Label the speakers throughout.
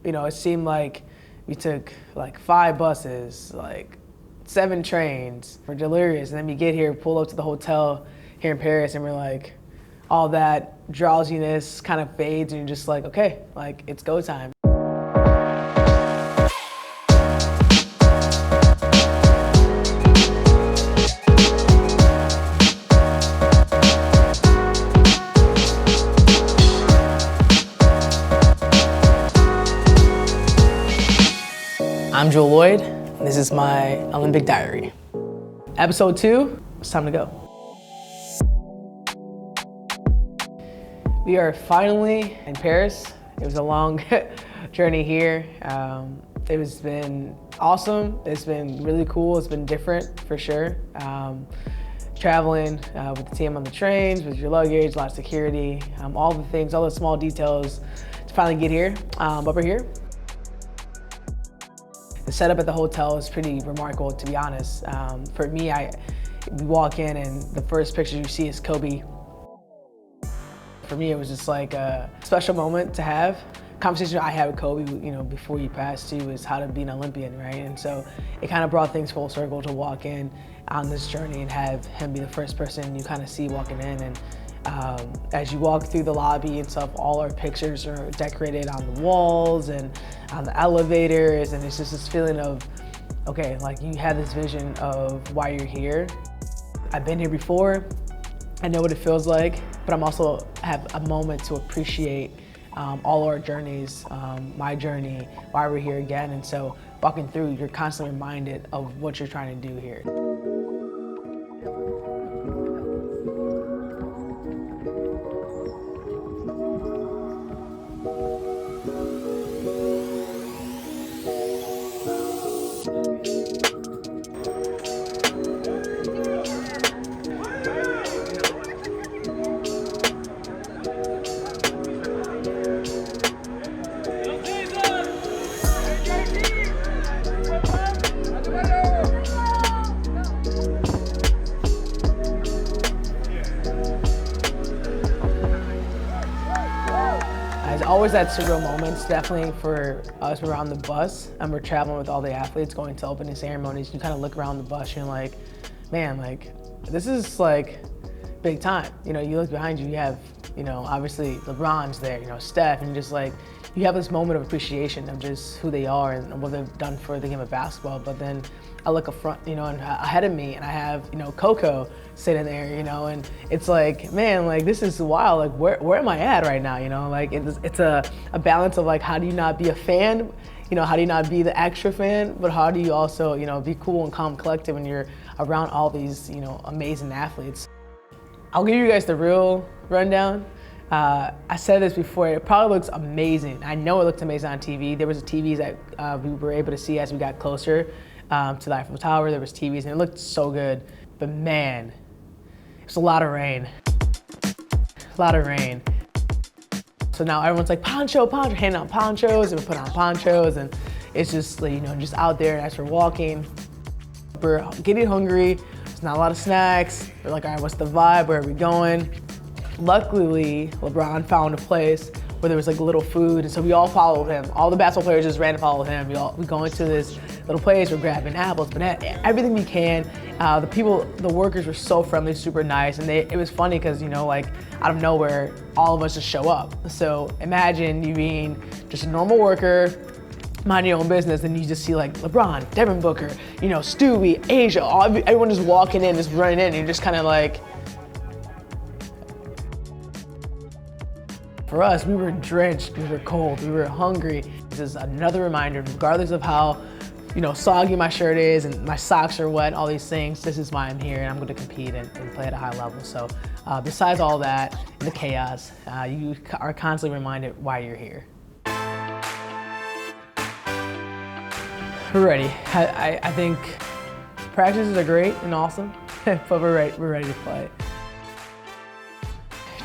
Speaker 1: You know, it seemed like we took like 5 buses, like 7 trains. We're delirious, and then we get here, pull up to the hotel here in Paris, and we're like, all that drowsiness kind of fades, and you're just like, okay, like it's go time. I'm Jewell Loyd, and this is my Olympic diary. Episode 2, it's time to go. We are finally in Paris. It was a long journey here. It's been awesome. It's been really cool. It's been different for sure. Traveling with the team on the trains, with your luggage, a lot of security, all the things, all the small details to finally get here. But we're here. The setup at the hotel is pretty remarkable, to be honest. For me, we walk in and the first picture you see is Kobe. For me, it was just like a special moment to have. Conversation I had with Kobe, you know, before he passed too, is how to be an Olympian, right? And so it kind of brought things full circle to walk in on this journey and have him be the first person you kind of see walking in. And as you walk through the lobby and stuff, all our pictures are decorated on the walls and on the elevators, and it's just this feeling of, okay, like you have this vision of why you're here. I've been here before, I know what it feels like, but I'm also have a moment to appreciate all our journeys, my journey, why we're here again. And so walking through, you're constantly reminded of what you're trying to do here. Always that surreal moments, definitely for us. We're on the bus and we're traveling with all the athletes going to opening ceremonies. You kind of look around the bus and you're like, man, like this is like big time. You know, you look behind you, you have, you know, obviously LeBron's there, you know, Steph, and just like, you have this moment of appreciation of just who they are and what they've done for the game of basketball. But then I look up front, you know, and ahead of me, and I have, you know, Coco sitting there, you know, and it's like, man, like this is wild. Like where am I at right now? You know, like it's a balance of like, how do you not be a fan? You know, how do you not be the extra fan? But how do you also, you know, be cool and calm, collected when you're around all these, you know, amazing athletes? I'll give you guys the real rundown. I said this before, it probably looks amazing. I know it looked amazing on TV. There was TVs that we were able to see as we got closer to the Eiffel Tower. There was TVs and it looked so good. But man, it was a lot of rain. A lot of rain. So now everyone's like, poncho, handing out ponchos, and we put on ponchos, and it's just, you know, just out there. And as we're walking, we're getting hungry. There's not a lot of snacks. We're like, all right, what's the vibe? Where are we going? Luckily, LeBron found a place where there was like little food, and so we all followed him. All the basketball players just ran to follow him. We go into this little place, we're grabbing apples, bananas, everything we can. The workers were so friendly, super nice, and it was funny because, you know, like out of nowhere, all of us just show up. So imagine you being just a normal worker, mind your own business, and you just see like LeBron, Devin Booker, you know, Stewie, Asia, everyone just walking in, just running in, and you're just kind of like, for us, we were drenched, we were cold, we were hungry. This is another reminder, regardless of how, you know, soggy my shirt is and my socks are wet, all these things, this is why I'm here, and I'm going to compete and play at a high level. So besides all that, the chaos, you are constantly reminded why you're here. We're ready. I think practices are great and awesome, but we're ready to play.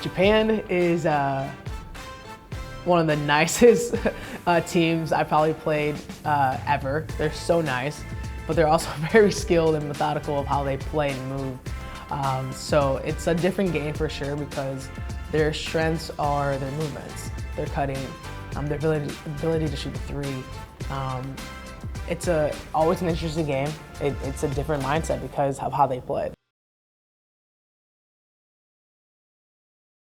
Speaker 1: Japan is one of the nicest teams I probably played ever. They're so nice, but they're also very skilled and methodical of how they play and move. So it's a different game for sure because their strengths are their movements. They're cutting, their ability to shoot the three. It's always an interesting game. It's a different mindset because of how they play.